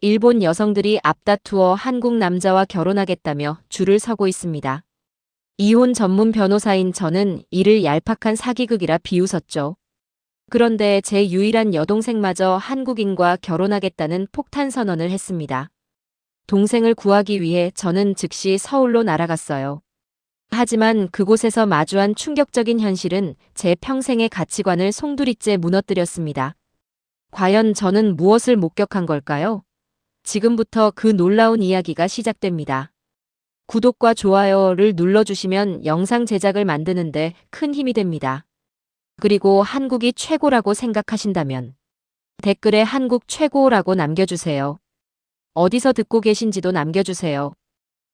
일본 여성들이 앞다투어 한국 남자와 결혼하겠다며 줄을 서고 있습니다. 이혼 전문 변호사인 저는 이를 얄팍한 사기극이라 비웃었죠. 그런데 제 유일한 여동생마저 한국인과 결혼하겠다는 폭탄 선언을 했습니다. 동생을 구하기 위해 저는 즉시 서울로 날아갔어요. 하지만 그곳에서 마주한 충격적인 현실은 제 평생의 가치관을 송두리째 무너뜨렸습니다. 과연 저는 무엇을 목격한 걸까요? 지금부터 그 놀라운 이야기가 시작됩니다. 구독과 좋아요를 눌러주시면 영상 제작을 만드는데 큰 힘이 됩니다. 그리고 한국이 최고라고 생각하신다면 댓글에 한국 최고라고 남겨주세요. 어디서 듣고 계신지도 남겨주세요.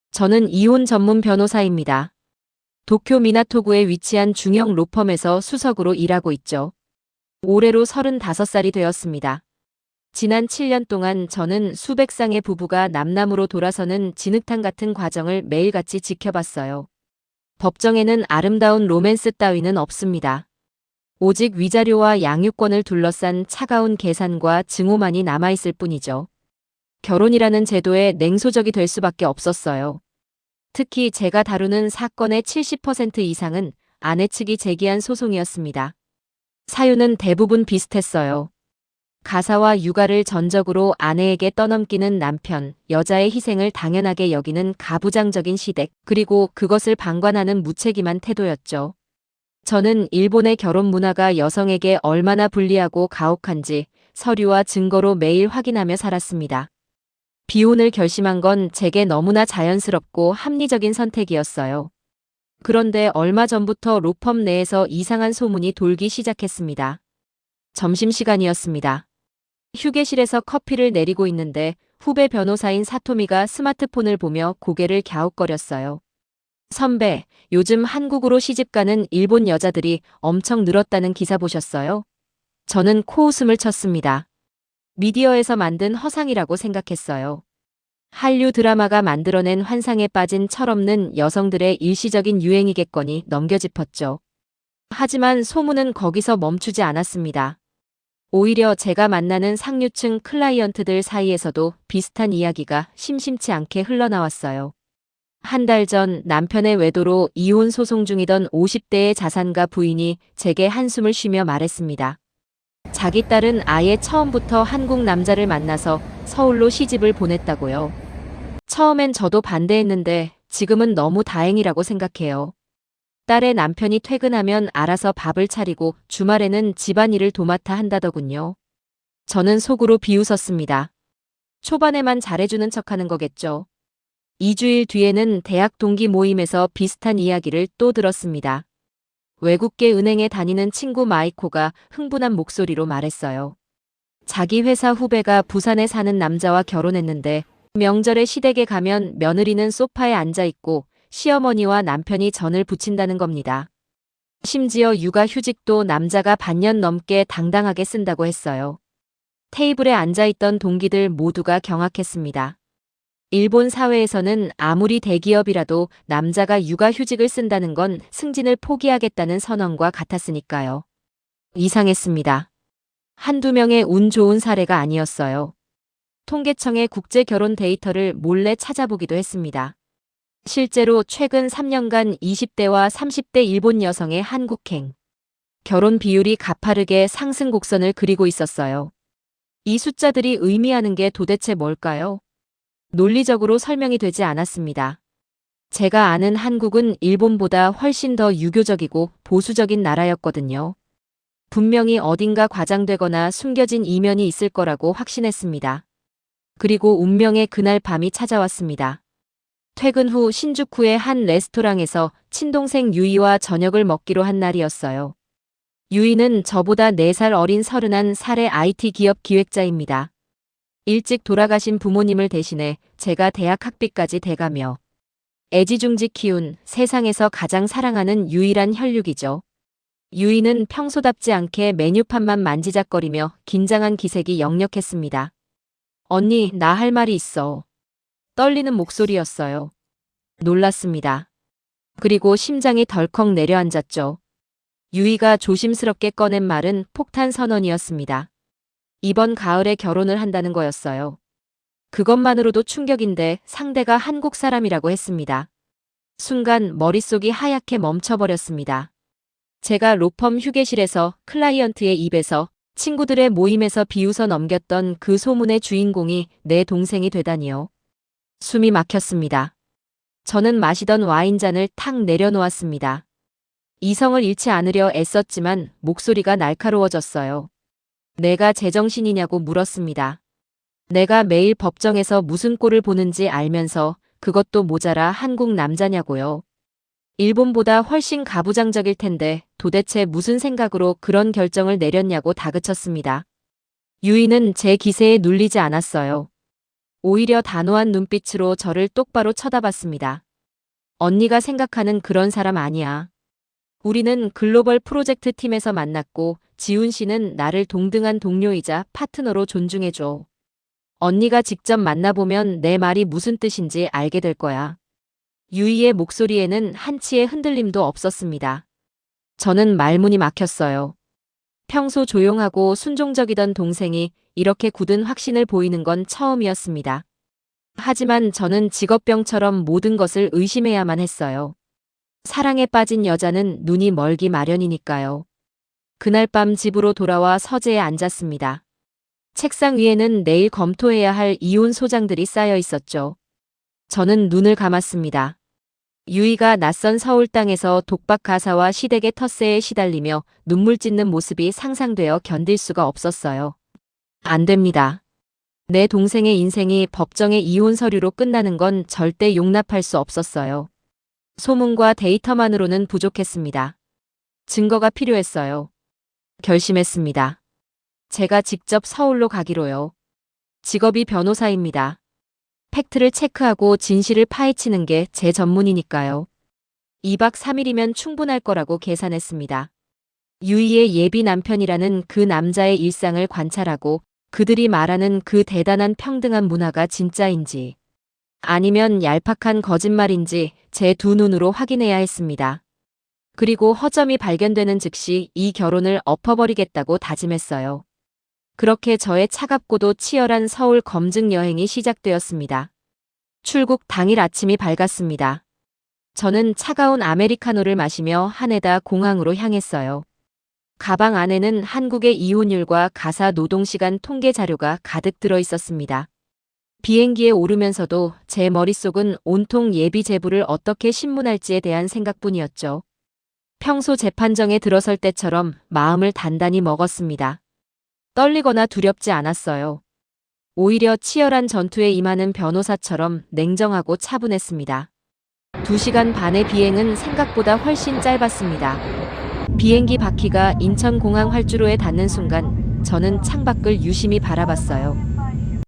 저는 이혼 전문 변호사입니다. 도쿄 미나토구에 위치한 중형 로펌에서 수석으로 일하고 있죠. 올해로 35살이 되었습니다. 지난 7년 동안 저는 수백 쌍의 부부가 남남으로 돌아서는 진흙탕 같은 과정을 매일같이 지켜봤어요. 법정에는 아름다운 로맨스 따위는 없습니다. 오직 위자료와 양육권을 둘러싼 차가운 계산과 증오만이 남아있을 뿐이죠. 결혼이라는 제도에 냉소적이 될 수밖에 없었어요. 특히 제가 다루는 사건의 70% 이상은 아내 측이 제기한 소송이었습니다. 사유는 대부분 비슷했어요. 가사와 육아를 전적으로 아내에게 떠넘기는 남편, 여자의 희생을 당연하게 여기는 가부장적인 시댁, 그리고 그것을 방관하는 무책임한 태도였죠. 저는 일본의 결혼 문화가 여성에게 얼마나 불리하고 가혹한지 서류와 증거로 매일 확인하며 살았습니다. 비혼을 결심한 건 제게 너무나 자연스럽고 합리적인 선택이었어요. 그런데 얼마 전부터 로펌 내에서 이상한 소문이 돌기 시작했습니다. 점심시간이었습니다. 휴게실에서 커피를 내리고 있는데 후배 변호사인 사토미가 스마트폰을 보며 고개를 갸웃거렸어요. 선배, 요즘 한국으로 시집가는 일본 여자들이 엄청 늘었다는 기사 보셨어요? 저는 코웃음을 쳤습니다. 미디어에서 만든 허상이라고 생각했어요. 한류 드라마가 만들어낸 환상에 빠진 철없는 여성들의 일시적인 유행이겠거니 넘겨짚었죠. 하지만 소문은 거기서 멈추지 않았습니다. 오히려 제가 만나는 상류층 클라이언트들 사이에서도 비슷한 이야기가 심심치 않게 흘러나왔어요. 한 달 전 남편의 외도로 이혼 소송 중이던 50대의 자산가 부인이 제게 한숨을 쉬며 말했습니다. 자기 딸은 아예 처음부터 한국 남자를 만나서 서울로 시집을 보냈다고요. 처음엔 저도 반대했는데 지금은 너무 다행이라고 생각해요. 딸의 남편이 퇴근하면 알아서 밥을 차리고 주말에는 집안일을 도맡아 한다더군요. 저는 속으로 비웃었습니다. 초반에만 잘해주는 척하는 거겠죠. 2주일 뒤에는 대학 동기 모임에서 비슷한 이야기를 또 들었습니다. 외국계 은행에 다니는 친구 마이코가 흥분한 목소리로 말했어요. 자기 회사 후배가 부산에 사는 남자와 결혼했는데 명절에 시댁에 가면 며느리는 소파에 앉아있고 시어머니와 남편이 전을 부친다는 겁니다. 심지어 육아휴직도 남자가 반년 넘게 당당하게 쓴다고 했어요. 테이블에 앉아있던 동기들 모두가 경악했습니다. 일본 사회에서는 아무리 대기업이라도 남자가 육아휴직을 쓴다는 건 승진을 포기하겠다는 선언과 같았으니까요. 이상했습니다. 한두 명의 운 좋은 사례가 아니었어요. 통계청의 국제결혼 데이터를 몰래 찾아보기도 했습니다. 실제로 최근 3년간 20대와 30대 일본 여성의 한국행 결혼 비율이 가파르게 상승 곡선을 그리고 있었어요. 이 숫자들이 의미하는 게 도대체 뭘까요? 논리적으로 설명이 되지 않았습니다. 제가 아는 한국은 일본보다 훨씬 더 유교적이고 보수적인 나라였거든요. 분명히 어딘가 과장되거나 숨겨진 이면이 있을 거라고 확신했습니다. 그리고 운명의 그날 밤이 찾아왔습니다. 퇴근 후 신주쿠의 한 레스토랑에서 친동생 유이와 저녁을 먹기로 한 날이었어요. 유이는 저보다 4살 어린 31살의 IT 기업 기획자입니다. 일찍 돌아가신 부모님을 대신해 제가 대학 학비까지 대가며 애지중지 키운 세상에서 가장 사랑하는 유일한 혈육이죠. 유이는 평소답지 않게 메뉴판만 만지작거리며 긴장한 기색이 역력했습니다. 언니, 나 할 말이 있어. 떨리는 목소리였어요. 놀랐습니다. 그리고 심장이 덜컥 내려앉았죠. 유이가 조심스럽게 꺼낸 말은 폭탄 선언이었습니다. 이번 가을에 결혼을 한다는 거였어요. 그것만으로도 충격인데 상대가 한국 사람이라고 했습니다. 순간 머릿속이 하얗게 멈춰버렸습니다. 제가 로펌 휴게실에서 클라이언트의 입에서 친구들의 모임에서 비웃어 넘겼던 그 소문의 주인공이 내 동생이 되다니요. 숨이 막혔습니다. 저는 마시던 와인잔을 탁 내려놓았습니다. 이성을 잃지 않으려 애썼지만 목소리가 날카로워졌어요. 내가 제정신이냐고 물었습니다. 내가 매일 법정에서 무슨 꼴을 보는지 알면서 그것도 모자라 한국 남자냐고요. 일본보다 훨씬 가부장적일 텐데 도대체 무슨 생각으로 그런 결정을 내렸냐고 다그쳤습니다. 유이는 제 기세에 눌리지 않았어요. 오히려 단호한 눈빛으로 저를 똑바로 쳐다봤습니다. 언니가 생각하는 그런 사람 아니야. 우리는 글로벌 프로젝트 팀에서 만났고 지훈 씨는 나를 동등한 동료이자 파트너로 존중해줘. 언니가 직접 만나보면 내 말이 무슨 뜻인지 알게 될 거야. 유이의 목소리에는 한치의 흔들림도 없었습니다. 저는 말문이 막혔어요. 평소 조용하고 순종적이던 동생이 이렇게 굳은 확신을 보이는 건 처음이었습니다. 하지만 저는 직업병처럼 모든 것을 의심해야만 했어요. 사랑에 빠진 여자는 눈이 멀기 마련이니까요. 그날 밤 집으로 돌아와 서재에 앉았습니다. 책상 위에는 내일 검토해야 할 이혼 소장들이 쌓여 있었죠. 저는 눈을 감았습니다. 유이가 낯선 서울 땅에서 독박 가사와 시댁의 텃세에 시달리며 눈물 찢는 모습이 상상되어 견딜 수가 없었어요. 안 됩니다. 내 동생의 인생이 법정의 이혼 서류로 끝나는 건 절대 용납할 수 없었어요. 소문과 데이터만으로는 부족했습니다. 증거가 필요했어요. 결심했습니다. 제가 직접 서울로 가기로요. 직업이 변호사입니다. 팩트를 체크하고 진실을 파헤치는 게 제 전문이니까요. 2박 3일이면 충분할 거라고 계산했습니다. 유이의 예비 남편이라는 그 남자의 일상을 관찰하고 그들이 말하는 그 대단한 평등한 문화가 진짜인지 아니면 얄팍한 거짓말인지 제 두 눈으로 확인해야 했습니다. 그리고 허점이 발견되는 즉시 이 결혼을 엎어버리겠다고 다짐했어요. 그렇게 저의 차갑고도 치열한 서울 검증 여행이 시작되었습니다. 출국 당일 아침이 밝았습니다. 저는 차가운 아메리카노를 마시며 하네다 공항으로 향했어요. 가방 안에는 한국의 이혼율과 가사 노동시간 통계 자료가 가득 들어 있었습니다. 비행기에 오르면서도 제 머릿속은 온통 예비 제부를 어떻게 신문할지에 대한 생각뿐이었죠. 평소 재판정에 들어설 때처럼 마음을 단단히 먹었습니다. 떨리거나 두렵지 않았어요. 오히려 치열한 전투에 임하는 변호사처럼 냉정하고 차분했습니다. 2시간 반의 비행은 생각보다 훨씬 짧았습니다. 비행기 바퀴가 인천공항 활주로에 닿는 순간 저는 창밖을 유심히 바라봤어요.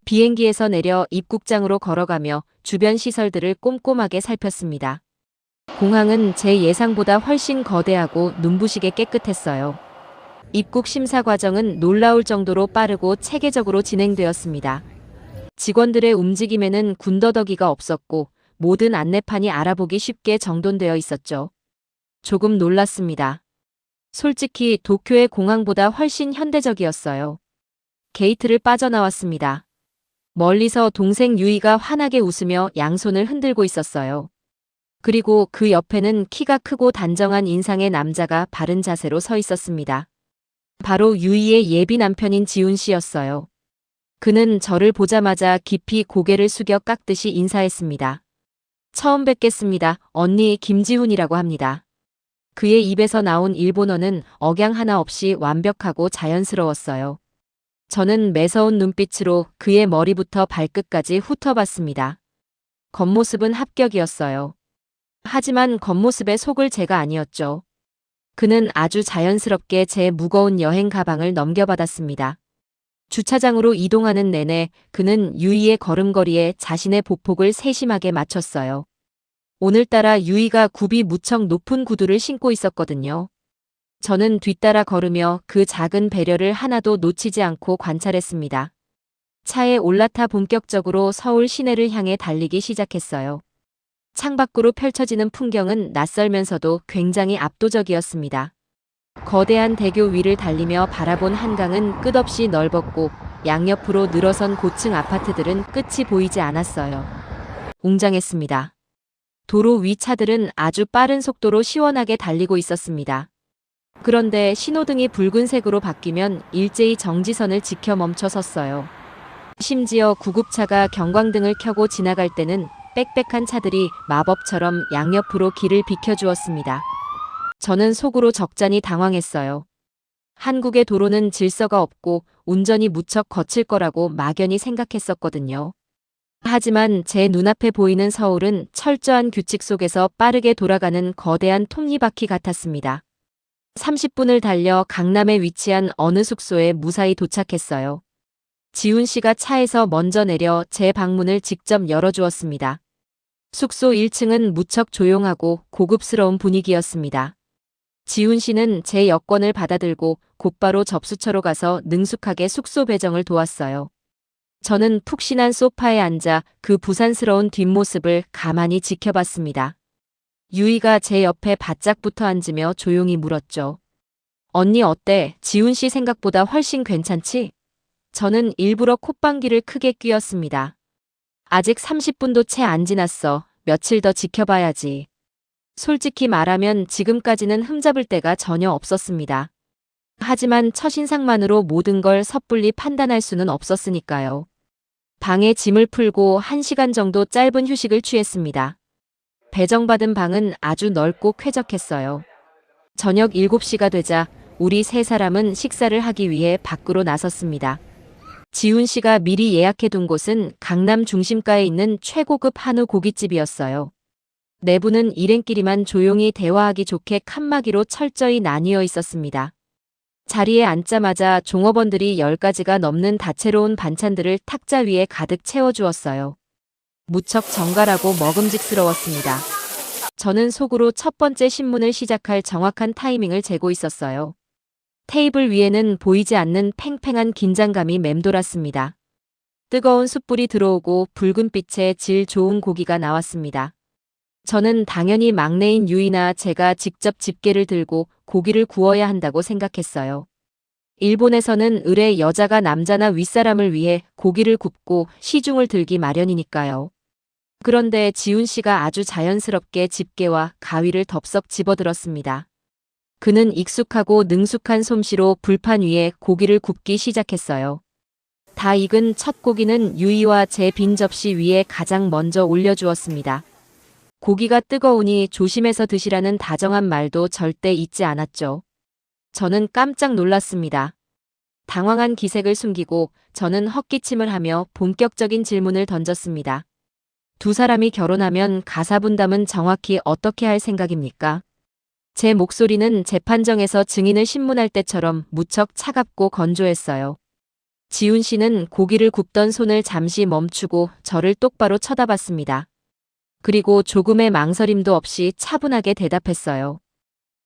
비행기에서 내려 입국장으로 걸어가며 주변 시설들을 꼼꼼하게 살폈습니다. 공항은 제 예상보다 훨씬 거대하고 눈부시게 깨끗했어요. 입국 심사 과정은 놀라울 정도로 빠르고 체계적으로 진행되었습니다. 직원들의 움직임에는 군더더기가 없었고 모든 안내판이 알아보기 쉽게 정돈되어 있었죠. 조금 놀랐습니다. 솔직히 도쿄의 공항보다 훨씬 현대적이었어요. 게이트를 빠져나왔습니다. 멀리서 동생 유이가 환하게 웃으며 양손을 흔들고 있었어요. 그리고 그 옆에는 키가 크고 단정한 인상의 남자가 바른 자세로 서 있었습니다. 바로 유이의 예비 남편인 지훈 씨였어요. 그는 저를 보자마자 깊이 고개를 숙여 깎듯이 인사했습니다. 처음 뵙겠습니다. 언니 김지훈이라고 합니다. 그의 입에서 나온 일본어는 억양 하나 없이 완벽하고 자연스러웠어요. 저는 매서운 눈빛으로 그의 머리부터 발끝까지 훑어봤습니다. 겉모습은 합격이었어요. 하지만 겉모습에 속을 제가 아니었죠. 그는 아주 자연스럽게 제 무거운 여행 가방을 넘겨받았습니다. 주차장으로 이동하는 내내 그는 유이의 걸음걸이에 자신의 보폭을 세심하게 맞췄어요. 오늘따라 유이가 굽이 무척 높은 구두를 신고 있었거든요. 저는 뒤따라 걸으며 그 작은 배려를 하나도 놓치지 않고 관찰했습니다. 차에 올라타 본격적으로 서울 시내를 향해 달리기 시작했어요. 창밖으로 펼쳐지는 풍경은 낯설면서도 굉장히 압도적이었습니다. 거대한 대교 위를 달리며 바라본 한강은 끝없이 넓었고 양옆으로 늘어선 고층 아파트들은 끝이 보이지 않았어요. 웅장했습니다. 도로 위 차들은 아주 빠른 속도로 시원하게 달리고 있었습니다. 그런데 신호등이 붉은색으로 바뀌면 일제히 정지선을 지켜 멈춰 섰어요. 심지어 구급차가 경광등을 켜고 지나갈 때는 빽빽한 차들이 마법처럼 양옆으로 길을 비켜주었습니다. 저는 속으로 적잖이 당황했어요. 한국의 도로는 질서가 없고 운전이 무척 거칠 거라고 막연히 생각했었거든요. 하지만 제 눈앞에 보이는 서울은 철저한 규칙 속에서 빠르게 돌아가는 거대한 톱니바퀴 같았습니다. 30분을 달려 강남에 위치한 어느 숙소에 무사히 도착했어요. 지훈 씨가 차에서 먼저 내려 제 방문을 직접 열어주었습니다. 숙소 1층은 무척 조용하고 고급스러운 분위기였습니다. 지훈 씨는 제 여권을 받아들고 곧바로 접수처로 가서 능숙하게 숙소 배정을 도왔어요. 저는 푹신한 소파에 앉아 그 부산스러운 뒷모습을 가만히 지켜봤습니다. 유이가 제 옆에 바짝 붙어 앉으며 조용히 물었죠. 언니 어때? 지훈 씨 생각보다 훨씬 괜찮지? 저는 일부러 콧방귀를 크게 뀌었습니다. 아직 30분도 채 안 지났어. 며칠 더 지켜봐야지. 솔직히 말하면 지금까지는 흠잡을 데가 전혀 없었습니다. 하지만 첫인상만으로 모든 걸 섣불리 판단할 수는 없었으니까요. 방에 짐을 풀고 1시간 정도 짧은 휴식을 취했습니다. 배정받은 방은 아주 넓고 쾌적했어요. 저녁 7시가 되자 우리 세 사람은 식사를 하기 위해 밖으로 나섰습니다. 지훈 씨가 미리 예약해둔 곳은 강남 중심가에 있는 최고급 한우 고깃집이었어요. 내부는 일행끼리만 조용히 대화하기 좋게 칸막이로 철저히 나뉘어 있었습니다. 자리에 앉자마자 종업원들이 10가지가 넘는 다채로운 반찬들을 탁자 위에 가득 채워주었어요. 무척 정갈하고 먹음직스러웠습니다. 저는 속으로 첫 번째 신문을 시작할 정확한 타이밍을 재고 있었어요. 테이블 위에는 보이지 않는 팽팽한 긴장감이 맴돌았습니다. 뜨거운 숯불이 들어오고 붉은 빛의 질 좋은 고기가 나왔습니다. 저는 당연히 막내인 유이나 제가 직접 집게를 들고 고기를 구워야 한다고 생각했어요. 일본에서는 의례 여자가 남자나 윗사람을 위해 고기를 굽고 시중을 들기 마련이니까요. 그런데 지훈 씨가 아주 자연스럽게 집게와 가위를 덥석 집어들었습니다. 그는 익숙하고 능숙한 솜씨로 불판 위에 고기를 굽기 시작했어요. 다 익은 첫 고기는 유이와 제 빈 접시 위에 가장 먼저 올려주었습니다. 고기가 뜨거우니 조심해서 드시라는 다정한 말도 절대 잊지 않았죠. 저는 깜짝 놀랐습니다. 당황한 기색을 숨기고 저는 헛기침을 하며 본격적인 질문을 던졌습니다. 두 사람이 결혼하면 가사분담은 정확히 어떻게 할 생각입니까? 제 목소리는 재판정에서 증인을 신문할 때처럼 무척 차갑고 건조했어요. 지훈 씨는 고기를 굽던 손을 잠시 멈추고 저를 똑바로 쳐다봤습니다. 그리고 조금의 망설임도 없이 차분하게 대답했어요.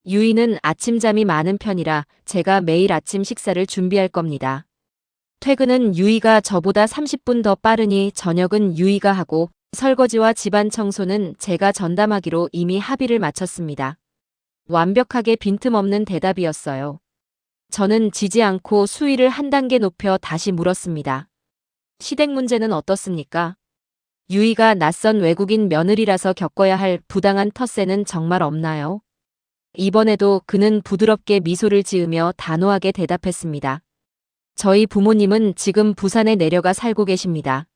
유이는 아침잠이 많은 편이라 제가 매일 아침 식사를 준비할 겁니다. 퇴근은 유이가 저보다 30분 더 빠르니 저녁은 유이가 하고 설거지와 집안 청소는 제가 전담하기로 이미 합의를 마쳤습니다. 완벽하게 빈틈없는 대답이었어요. 저는 지지 않고 수위를 한 단계 높여 다시 물었습니다. 시댁 문제는 어떻습니까? 유이가 낯선 외국인 며느리라서 겪어야 할 부당한 텃세는 정말 없나요? 이번에도 그는 부드럽게 미소를 지으며 단호하게 대답했습니다. 저희 부모님은 지금 부산에 내려가 살고 계십니다.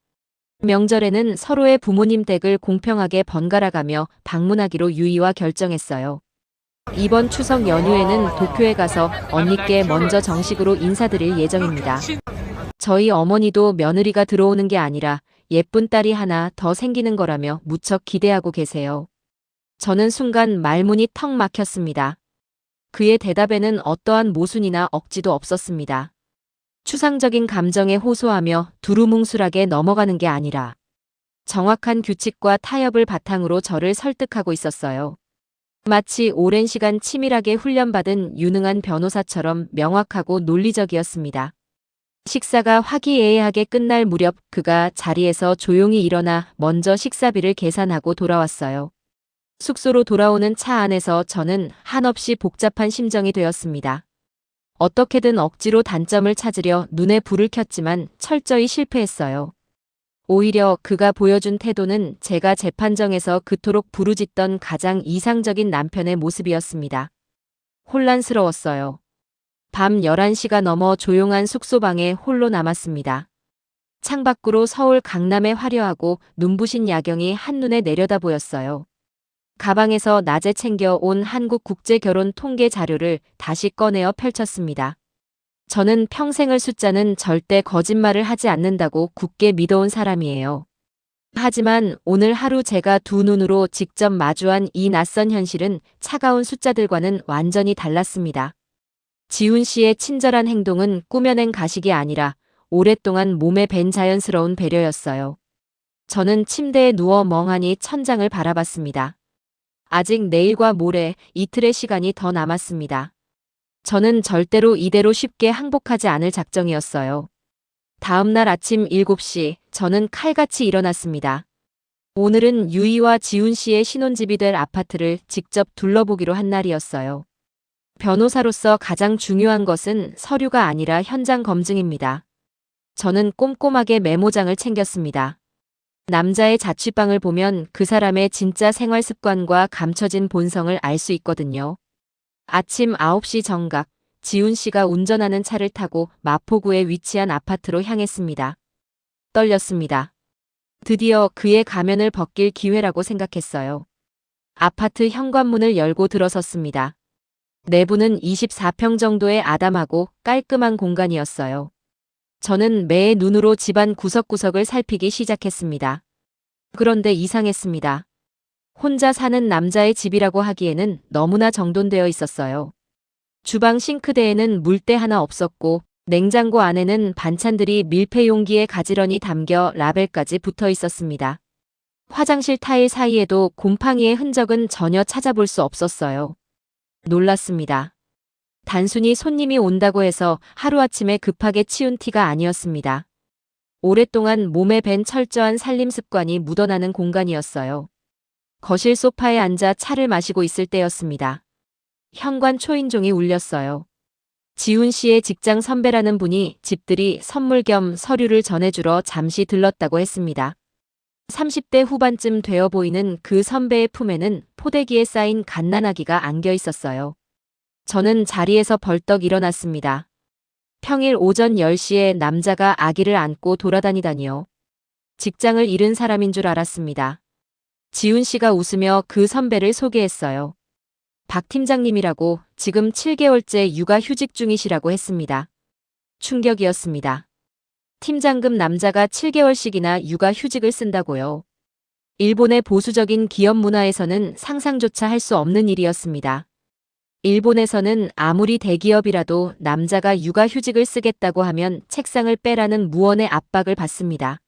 명절에는 서로의 부모님 댁을 공평하게 번갈아가며 방문하기로 유이와 결정했어요. 이번 추석 연휴에는 도쿄에 가서 언니께 먼저 정식으로 인사드릴 예정입니다. 저희 어머니도 며느리가 들어오는 게 아니라 예쁜 딸이 하나 더 생기는 거라며 무척 기대하고 계세요. 저는 순간 말문이 턱 막혔습니다. 그의 대답에는 어떠한 모순이나 억지도 없었습니다. 추상적인 감정에 호소하며 두루뭉술하게 넘어가는 게 아니라 정확한 규칙과 타협을 바탕으로 저를 설득하고 있었어요. 마치 오랜 시간 치밀하게 훈련받은 유능한 변호사처럼 명확하고 논리적이었습니다. 식사가 화기애애하게 끝날 무렵 그가 자리에서 조용히 일어나 먼저 식사비를 계산하고 돌아왔어요. 숙소로 돌아오는 차 안에서 저는 한없이 복잡한 심정이 되었습니다. 어떻게든 억지로 단점을 찾으려 눈에 불을 켰지만 철저히 실패했어요. 오히려 그가 보여준 태도는 제가 재판정에서 그토록 부르짖던 가장 이상적인 남편의 모습이었습니다. 혼란스러웠어요. 밤 11시가 넘어 조용한 숙소방에 홀로 남았습니다. 창밖으로 서울 강남의 화려하고 눈부신 야경이 한눈에 내려다 보였어요. 가방에서 낮에 챙겨온 한국국제결혼 통계 자료를 다시 꺼내어 펼쳤습니다. 저는 평생을 숫자는 절대 거짓말을 하지 않는다고 굳게 믿어온 사람이에요. 하지만 오늘 하루 제가 두 눈으로 직접 마주한 이 낯선 현실은 차가운 숫자들과는 완전히 달랐습니다. 지훈 씨의 친절한 행동은 꾸며낸 가식이 아니라 오랫동안 몸에 밴 자연스러운 배려였어요. 저는 침대에 누워 멍하니 천장을 바라봤습니다. 아직 내일과 모레 이틀의 시간이 더 남았습니다. 저는 절대로 이대로 쉽게 항복하지 않을 작정이었어요. 다음 날 아침 7시 저는 칼같이 일어났습니다. 오늘은 유이와 지훈 씨의 신혼집이 될 아파트를 직접 둘러보기로 한 날이었어요. 변호사로서 가장 중요한 것은 서류가 아니라 현장 검증입니다. 저는 꼼꼼하게 메모장을 챙겼습니다. 남자의 자취방을 보면 그 사람의 진짜 생활 습관과 감춰진 본성을 알 수 있거든요. 아침 9시 정각, 지훈 씨가 운전하는 차를 타고 마포구에 위치한 아파트로 향했습니다. 떨렸습니다. 드디어 그의 가면을 벗길 기회라고 생각했어요. 아파트 현관문을 열고 들어섰습니다. 내부는 24평 정도의 아담하고 깔끔한 공간이었어요. 저는 매의 눈으로 집안 구석구석을 살피기 시작했습니다. 그런데 이상했습니다. 혼자 사는 남자의 집이라고 하기에는 너무나 정돈되어 있었어요. 주방 싱크대에는 물때 하나 없었고 냉장고 안에는 반찬들이 밀폐 용기에 가지런히 담겨 라벨까지 붙어 있었습니다. 화장실 타일 사이에도 곰팡이의 흔적은 전혀 찾아볼 수 없었어요. 놀랐습니다. 단순히 손님이 온다고 해서 하루아침에 급하게 치운 티가 아니었습니다. 오랫동안 몸에 밴 철저한 살림 습관이 묻어나는 공간이었어요. 거실 소파에 앉아 차를 마시고 있을 때였습니다. 현관 초인종이 울렸어요. 지훈 씨의 직장 선배라는 분이 집들이 선물 겸 서류를 전해주러 잠시 들렀다고 했습니다. 30대 후반쯤 되어 보이는 그 선배의 품에는 포대기에 쌓인 갓난아기가 안겨 있었어요. 저는 자리에서 벌떡 일어났습니다. 평일 오전 10시에 남자가 아기를 안고 돌아다니다니요. 직장을 잃은 사람인 줄 알았습니다. 지훈 씨가 웃으며 그 선배를 소개했어요. 박 팀장님이라고 지금 7개월째 육아휴직 중이시라고 했습니다. 충격이었습니다. 팀장급 남자가 7개월씩이나 육아휴직을 쓴다고요. 일본의 보수적인 기업 문화에서는 상상조차 할 수 없는 일이었습니다. 일본에서는 아무리 대기업이라도 남자가 육아휴직을 쓰겠다고 하면 책상을 빼라는 무언의 압박을 받습니다.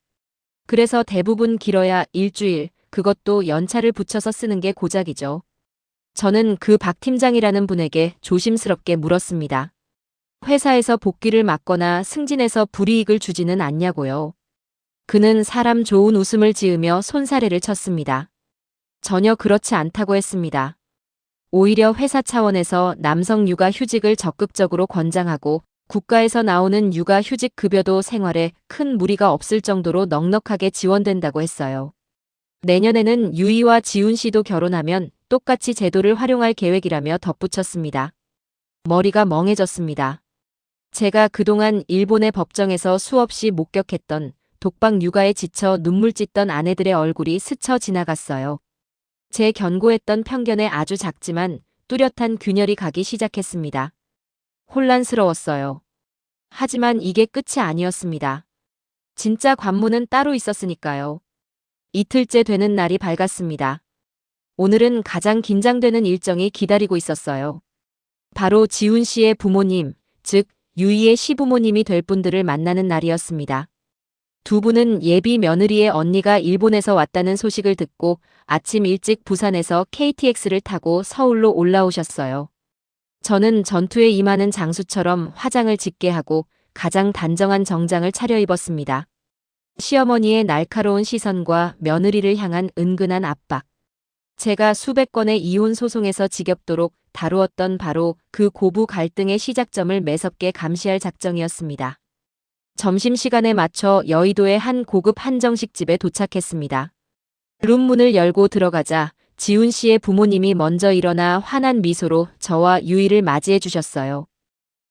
그래서 대부분 길어야 일주일, 그것도 연차를 붙여서 쓰는 게 고작이죠. 저는 그 박 팀장이라는 분에게 조심스럽게 물었습니다. 회사에서 복귀를 막거나 승진해서 불이익을 주지는 않냐고요. 그는 사람 좋은 웃음을 지으며 손사래를 쳤습니다. 전혀 그렇지 않다고 했습니다. 오히려 회사 차원에서 남성 육아휴직을 적극적으로 권장하고 국가에서 나오는 육아휴직 급여도 생활에 큰 무리가 없을 정도로 넉넉하게 지원된다고 했어요. 내년에는 유이와 지훈 씨도 결혼하면 똑같이 제도를 활용할 계획이라며 덧붙였습니다. 머리가 멍해졌습니다. 제가 그동안 일본의 법정에서 수없이 목격했던 독박 육아에 지쳐 눈물 찢던 아내들의 얼굴이 스쳐 지나갔어요. 제 견고했던 편견에 아주 작지만 뚜렷한 균열이 가기 시작했습니다. 혼란스러웠어요. 하지만 이게 끝이 아니었습니다. 진짜 관문은 따로 있었으니까요. 이틀째 되는 날이 밝았습니다. 오늘은 가장 긴장되는 일정이 기다리고 있었어요. 바로 지훈 씨의 부모님, 즉 유이의 시부모님이 될 분들을 만나는 날이었습니다. 두 분은 예비 며느리의 언니가 일본에서 왔다는 소식을 듣고 아침 일찍 부산에서 KTX를 타고 서울로 올라오셨어요. 저는 전투에 임하는 장수처럼 화장을 짙게 하고 가장 단정한 정장을 차려입었습니다. 시어머니의 날카로운 시선과 며느리를 향한 은근한 압박. 제가 수백 건의 이혼 소송에서 지겹도록 다루었던 바로 그 고부 갈등의 시작점을 매섭게 감시할 작정이었습니다. 점심시간에 맞춰 여의도의 한 고급 한정식 집에 도착했습니다. 룸문을 열고 들어가자 지훈 씨의 부모님이 먼저 일어나 환한 미소로 저와 유이를 맞이해 주셨어요.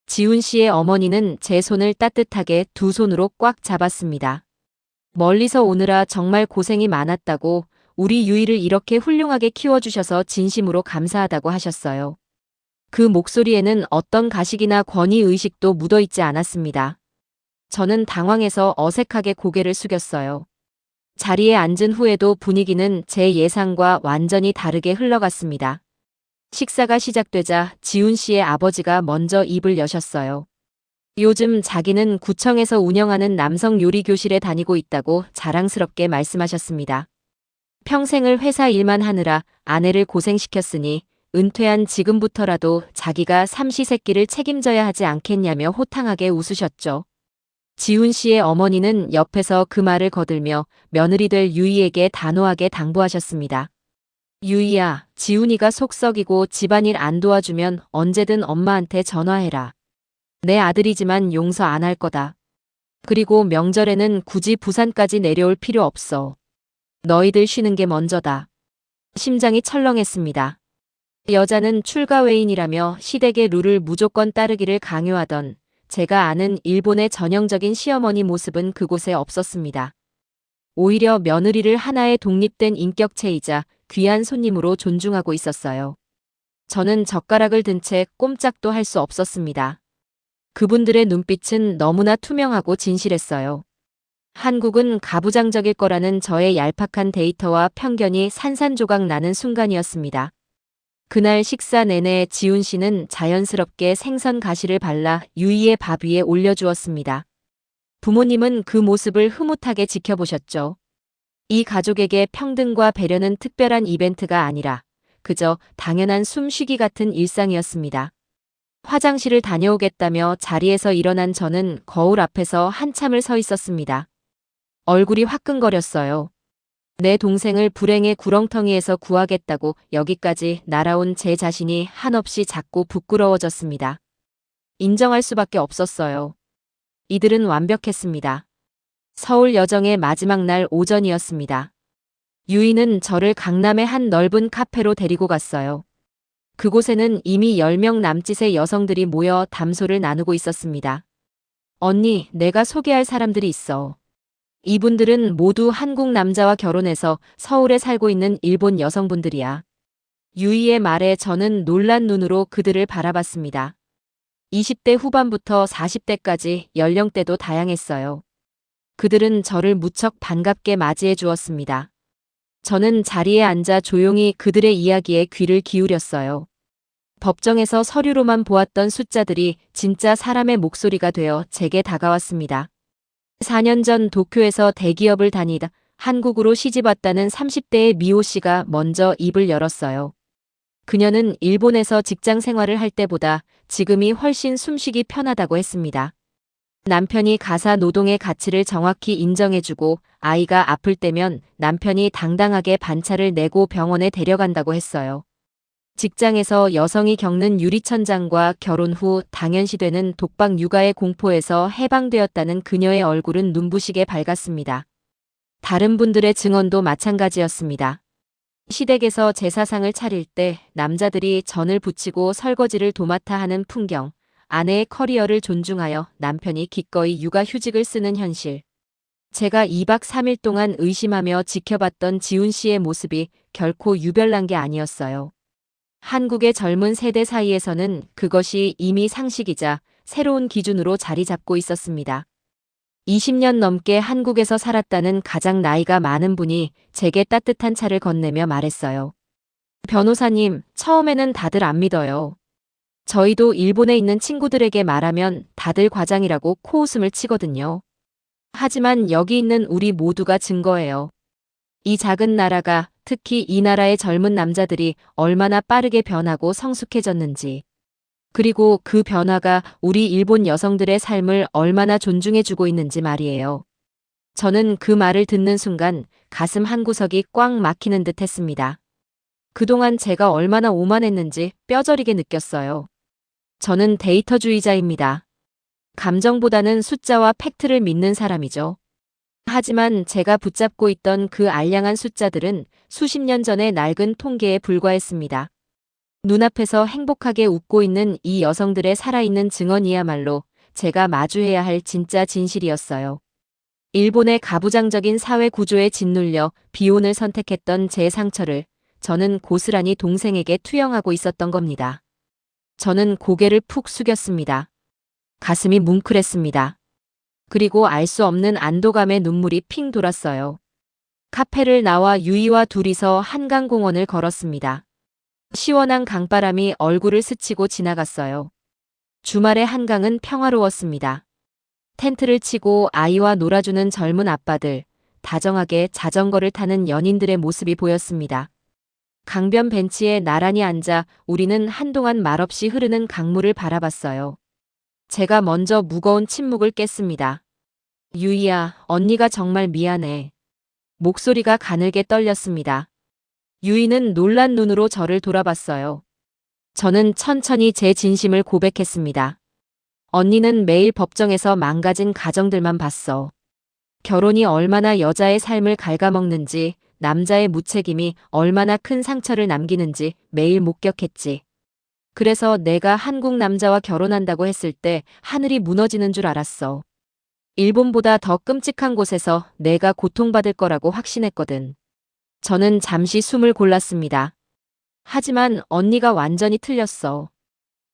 지훈 씨의 어머니는 제 손을 따뜻하게 두 손으로 꽉 잡았습니다. 멀리서 오느라 정말 고생이 많았다고, 우리 유이를 이렇게 훌륭하게 키워주셔서 진심으로 감사하다고 하셨어요. 그 목소리에는 어떤 가식이나 권위의식도 묻어있지 않았습니다. 저는 당황해서 어색하게 고개를 숙였어요. 자리에 앉은 후에도 분위기는 제 예상과 완전히 다르게 흘러갔습니다. 식사가 시작되자 지훈 씨의 아버지가 먼저 입을 여셨어요. 요즘 자기는 구청에서 운영하는 남성 요리 교실에 다니고 있다고 자랑스럽게 말씀하셨습니다. 평생을 회사 일만 하느라 아내를 고생시켰으니 은퇴한 지금부터라도 자기가 삼시세끼를 책임져야 하지 않겠냐며 호탕하게 웃으셨죠. 지훈 씨의 어머니는 옆에서 그 말을 거들며 며느리 될 유이에게 단호하게 당부하셨습니다. 유이야, 지훈이가 속 썩이고 집안일 안 도와주면 언제든 엄마한테 전화해라. 내 아들이지만 용서 안 할 거다. 그리고 명절에는 굳이 부산까지 내려올 필요 없어. 너희들 쉬는 게 먼저다. 심장이 철렁했습니다. 여자는 출가 외인이라며 시댁의 룰을 무조건 따르기를 강요하던 제가 아는 일본의 전형적인 시어머니 모습은 그곳에 없었습니다. 오히려 며느리를 하나의 독립된 인격체이자 귀한 손님으로 존중하고 있었어요. 저는 젓가락을 든 채 꼼짝도 할 수 없었습니다. 그분들의 눈빛은 너무나 투명하고 진실했어요. 한국은 가부장적일 거라는 저의 얄팍한 데이터와 편견이 산산조각 나는 순간이었습니다. 그날 식사 내내 지훈 씨는 자연스럽게 생선 가시를 발라 유이의 밥 위에 올려주었습니다. 부모님은 그 모습을 흐뭇하게 지켜보셨죠. 이 가족에게 평등과 배려는 특별한 이벤트가 아니라 그저 당연한 숨쉬기 같은 일상이었습니다. 화장실을 다녀오겠다며 자리에서 일어난 저는 거울 앞에서 한참을 서 있었습니다. 얼굴이 화끈거렸어요. 내 동생을 불행의 구렁텅이에서 구하겠다고 여기까지 날아온 제 자신이 한없이 작고 부끄러워졌습니다. 인정할 수밖에 없었어요. 이들은 완벽했습니다. 서울 여정의 마지막 날 오전이었습니다. 유이는 저를 강남의 한 넓은 카페로 데리고 갔어요. 그곳에는 이미 10명 남짓의 여성들이 모여 담소를 나누고 있었습니다. 언니, 내가 소개할 사람들이 있어. 이분들은 모두 한국 남자와 결혼해서 서울에 살고 있는 일본 여성분들이야. 유이의 말에 저는 놀란 눈으로 그들을 바라봤습니다. 20대 후반부터 40대까지 연령대도 다양했어요. 그들은 저를 무척 반갑게 맞이해 주었습니다. 저는 자리에 앉아 조용히 그들의 이야기에 귀를 기울였어요. 법정에서 서류로만 보았던 숫자들이 진짜 사람의 목소리가 되어 제게 다가왔습니다. 4년 전 도쿄에서 대기업을 다니다 한국으로 시집왔다는 30대의 미호 씨가 먼저 입을 열었어요. 그녀는 일본에서 직장 생활을 할 때보다 지금이 훨씬 숨쉬기 편하다고 했습니다. 남편이 가사 노동의 가치를 정확히 인정해주고 아이가 아플 때면 남편이 당당하게 반차를 내고 병원에 데려간다고 했어요. 직장에서 여성이 겪는 유리천장과 결혼 후 당연시되는 독박 육아의 공포에서 해방되었다는 그녀의 얼굴은 눈부시게 밝았습니다. 다른 분들의 증언도 마찬가지였습니다. 시댁에서 제사상을 차릴 때 남자들이 전을 부치고 설거지를 도맡아 하는 풍경, 아내의 커리어를 존중하여 남편이 기꺼이 육아휴직을 쓰는 현실. 제가 2박 3일 동안 의심하며 지켜봤던 지훈 씨의 모습이 결코 유별난 게 아니었어요. 한국의 젊은 세대 사이에서는 그것이 이미 상식이자 새로운 기준으로 자리 잡고 있었습니다. 20년 넘게 한국에서 살았다는 가장 나이가 많은 분이 제게 따뜻한 차를 건네며 말했어요. 변호사님, 처음에는 다들 안 믿어요. 저희도 일본에 있는 친구들에게 말하면 다들 과장이라고 코웃음을 치거든요. 하지만 여기 있는 우리 모두가 증거예요. 이 작은 나라가, 특히 이 나라의 젊은 남자들이 얼마나 빠르게 변하고 성숙해졌는지, 그리고 그 변화가 우리 일본 여성들의 삶을 얼마나 존중해주고 있는지 말이에요. 저는 그 말을 듣는 순간 가슴 한구석이 꽉 막히는 듯 했습니다. 그동안 제가 얼마나 오만했는지 뼈저리게 느꼈어요. 저는 데이터주의자입니다. 감정보다는 숫자와 팩트를 믿는 사람이죠. 하지만 제가 붙잡고 있던 그 알량한 숫자들은 수십 년 전의 낡은 통계에 불과했습니다. 눈앞에서 행복하게 웃고 있는 이 여성들의 살아있는 증언이야말로 제가 마주해야 할 진짜 진실이었어요. 일본의 가부장적인 사회 구조에 짓눌려 비혼을 선택했던 제 상처를 저는 고스란히 동생에게 투영하고 있었던 겁니다. 저는 고개를 푹 숙였습니다. 가슴이 뭉클했습니다. 그리고 알 수 없는 안도감에 눈물이 핑 돌았어요. 카페를 나와 유이와 둘이서 한강공원을 걸었습니다. 시원한 강바람이 얼굴을 스치고 지나갔어요. 주말의 한강은 평화로웠습니다. 텐트를 치고 아이와 놀아주는 젊은 아빠들, 다정하게 자전거를 타는 연인들의 모습이 보였습니다. 강변 벤치에 나란히 앉아 우리는 한동안 말없이 흐르는 강물을 바라봤어요. 제가 먼저 무거운 침묵을 깼습니다. 유이야, 언니가 정말 미안해. 목소리가 가늘게 떨렸습니다. 유이는 놀란 눈으로 저를 돌아봤어요. 저는 천천히 제 진심을 고백했습니다. 언니는 매일 법정에서 망가진 가정들만 봤어. 결혼이 얼마나 여자의 삶을 갉아먹는지, 남자의 무책임이 얼마나 큰 상처를 남기는지 매일 목격했지. 그래서 내가 한국 남자와 결혼한다고 했을 때 하늘이 무너지는 줄 알았어. 일본보다 더 끔찍한 곳에서 내가 고통받을 거라고 확신했거든. 저는 잠시 숨을 골랐습니다. 하지만 언니가 완전히 틀렸어.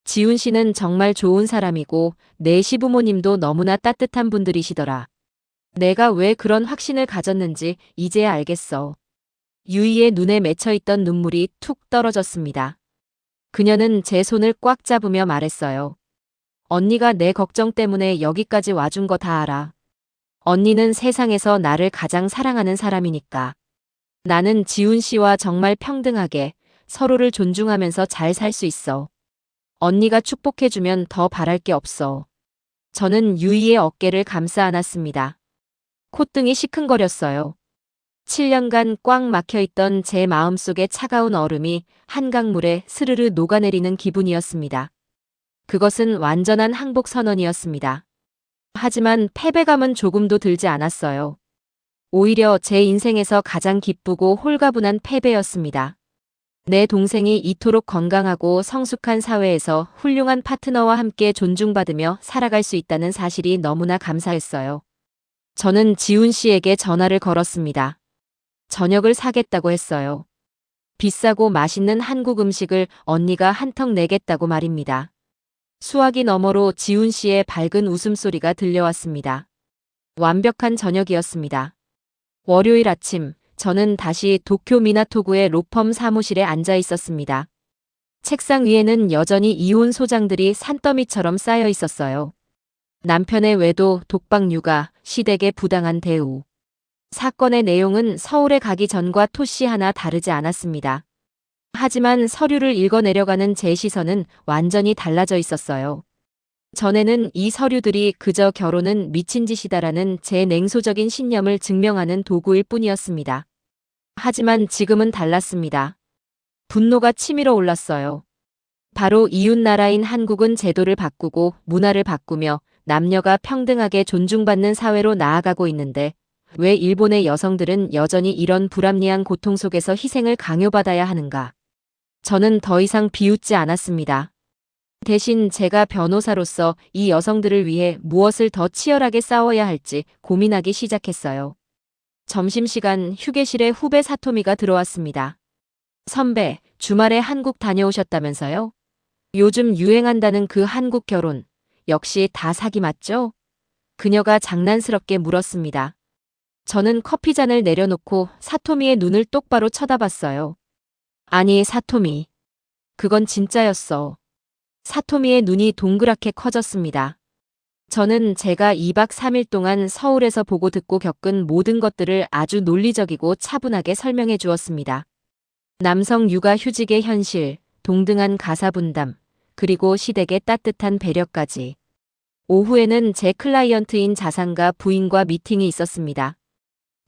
지훈 씨는 정말 좋은 사람이고 내 시부모님도 너무나 따뜻한 분들이시더라. 내가 왜 그런 확신을 가졌는지 이제야 알겠어. 유이의 눈에 맺혀있던 눈물이 툭 떨어졌습니다. 그녀는 제 손을 꽉 잡으며 말했어요. 언니가 내 걱정 때문에 여기까지 와준 거 다 알아. 언니는 세상에서 나를 가장 사랑하는 사람이니까. 나는 지훈 씨와 정말 평등하게 서로를 존중하면서 잘 살 수 있어. 언니가 축복해주면 더 바랄 게 없어. 저는 유이의 어깨를 감싸 안았습니다. 콧등이 시큰거렸어요. 7년간 꽉 막혀있던 제 마음속의 차가운 얼음이 한강물에 스르르 녹아내리는 기분이었습니다. 그것은 완전한 항복 선언이었습니다. 하지만 패배감은 조금도 들지 않았어요. 오히려 제 인생에서 가장 기쁘고 홀가분한 패배였습니다. 내 동생이 이토록 건강하고 성숙한 사회에서 훌륭한 파트너와 함께 존중받으며 살아갈 수 있다는 사실이 너무나 감사했어요. 저는 지훈 씨에게 전화를 걸었습니다. 저녁을 사겠다고 했어요. 비싸고 맛있는 한국 음식을 언니가 한턱 내겠다고 말입니다. 수화기 너머로 지훈 씨의 밝은 웃음소리가 들려왔습니다. 완벽한 저녁이었습니다. 월요일 아침, 저는 다시 도쿄 미나토구의 로펌 사무실에 앉아 있었습니다. 책상 위에는 여전히 이혼 소장들이 산더미처럼 쌓여 있었어요. 남편의 외도, 독박 육아, 시댁의 부당한 대우. 사건의 내용은 서울에 가기 전과 토씨 하나 다르지 않았습니다. 하지만 서류를 읽어내려가는 제 시선은 완전히 달라져 있었어요. 전에는 이 서류들이 그저 결혼은 미친 짓이다라는 제 냉소적인 신념을 증명하는 도구일 뿐이었습니다. 하지만 지금은 달랐습니다. 분노가 치밀어 올랐어요. 바로 이웃나라인 한국은 제도를 바꾸고 문화를 바꾸며 남녀가 평등하게 존중받는 사회로 나아가고 있는데 왜 일본의 여성들은 여전히 이런 불합리한 고통 속에서 희생을 강요받아야 하는가? 저는 더 이상 비웃지 않았습니다. 대신 제가 변호사로서 이 여성들을 위해 무엇을 더 치열하게 싸워야 할지 고민하기 시작했어요. 점심시간 휴게실에 후배 사토미가 들어왔습니다. 선배, 주말에 한국 다녀오셨다면서요? 요즘 유행한다는 그 한국 결혼, 역시 다 사기 맞죠? 그녀가 장난스럽게 물었습니다. 저는 커피잔을 내려놓고 사토미의 눈을 똑바로 쳐다봤어요. 아니, 사토미. 그건 진짜였어. 사토미의 눈이 동그랗게 커졌습니다. 저는 제가 2박 3일 동안 서울에서 보고 듣고 겪은 모든 것들을 아주 논리적이고 차분하게 설명해 주었습니다. 남성 육아 휴직의 현실, 동등한 가사 분담, 그리고 시댁의 따뜻한 배려까지. 오후에는 제 클라이언트인 자산가 부인과 미팅이 있었습니다.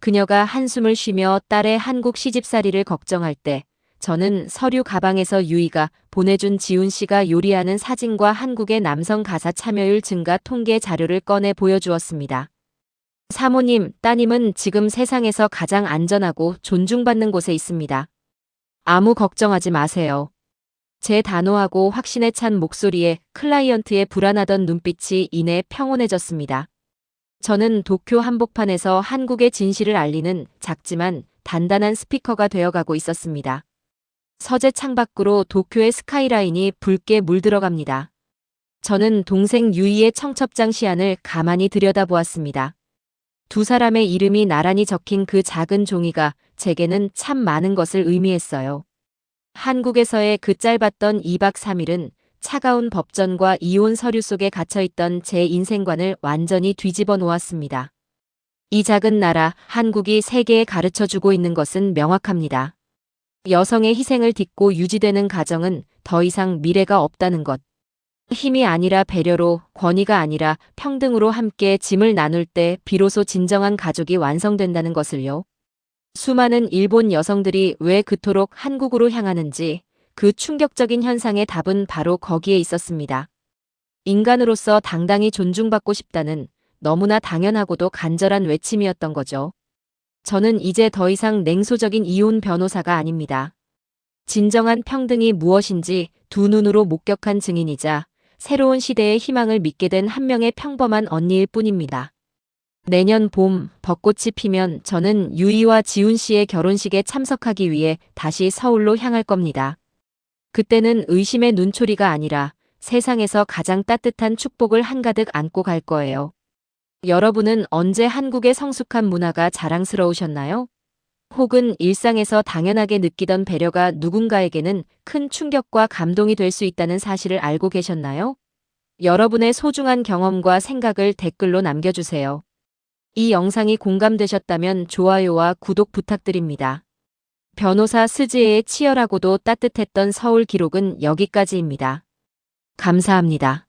그녀가 한숨을 쉬며 딸의 한국 시집살이를 걱정할 때 저는 서류 가방에서 유이가 보내준 지훈 씨가 요리하는 사진과 한국의 남성 가사 참여율 증가 통계 자료를 꺼내 보여주었습니다. 사모님, 따님은 지금 세상에서 가장 안전하고 존중받는 곳에 있습니다. 아무 걱정하지 마세요. 제 단호하고 확신에 찬 목소리에 클라이언트의 불안하던 눈빛이 이내 평온해졌습니다. 저는 도쿄 한복판에서 한국의 진실을 알리는 작지만 단단한 스피커가 되어가고 있었습니다. 서재 창밖으로 도쿄의 스카이라인이 붉게 물들어갑니다. 저는 동생 유이의 청첩장 시안을 가만히 들여다보았습니다. 두 사람의 이름이 나란히 적힌 그 작은 종이가 제게는 참 많은 것을 의미했어요. 한국에서의 그 짧았던 2박 3일은 차가운 법전과 이혼 서류 속에 갇혀있던 제 인생관을 완전히 뒤집어 놓았습니다. 이 작은 나라 한국이 세계에 가르쳐주고 있는 것은 명확합니다. 여성의 희생을 딛고 유지되는 가정은 더 이상 미래가 없다는 것. 힘이 아니라 배려로, 권위가 아니라 평등으로 함께 짐을 나눌 때 비로소 진정한 가족이 완성된다는 것을요. 수많은 일본 여성들이 왜 그토록 한국으로 향하는지 그 충격적인 현상의 답은 바로 거기에 있었습니다. 인간으로서 당당히 존중받고 싶다는 너무나 당연하고도 간절한 외침이었던 거죠. 저는 이제 더 이상 냉소적인 이혼 변호사가 아닙니다. 진정한 평등이 무엇인지 두 눈으로 목격한 증인이자 새로운 시대의 희망을 믿게 된 한 명의 평범한 언니일 뿐입니다. 내년 봄 벚꽃이 피면 저는 유이와 지훈 씨의 결혼식에 참석하기 위해 다시 서울로 향할 겁니다. 그때는 의심의 눈초리가 아니라 세상에서 가장 따뜻한 축복을 한가득 안고 갈 거예요. 여러분은 언제 한국의 성숙한 문화가 자랑스러우셨나요? 혹은 일상에서 당연하게 느끼던 배려가 누군가에게는 큰 충격과 감동이 될 수 있다는 사실을 알고 계셨나요? 여러분의 소중한 경험과 생각을 댓글로 남겨주세요. 이 영상이 공감되셨다면 좋아요와 구독 부탁드립니다. 변호사 스즈에의 치열하고도 따뜻했던 서울 기록은 여기까지입니다. 감사합니다.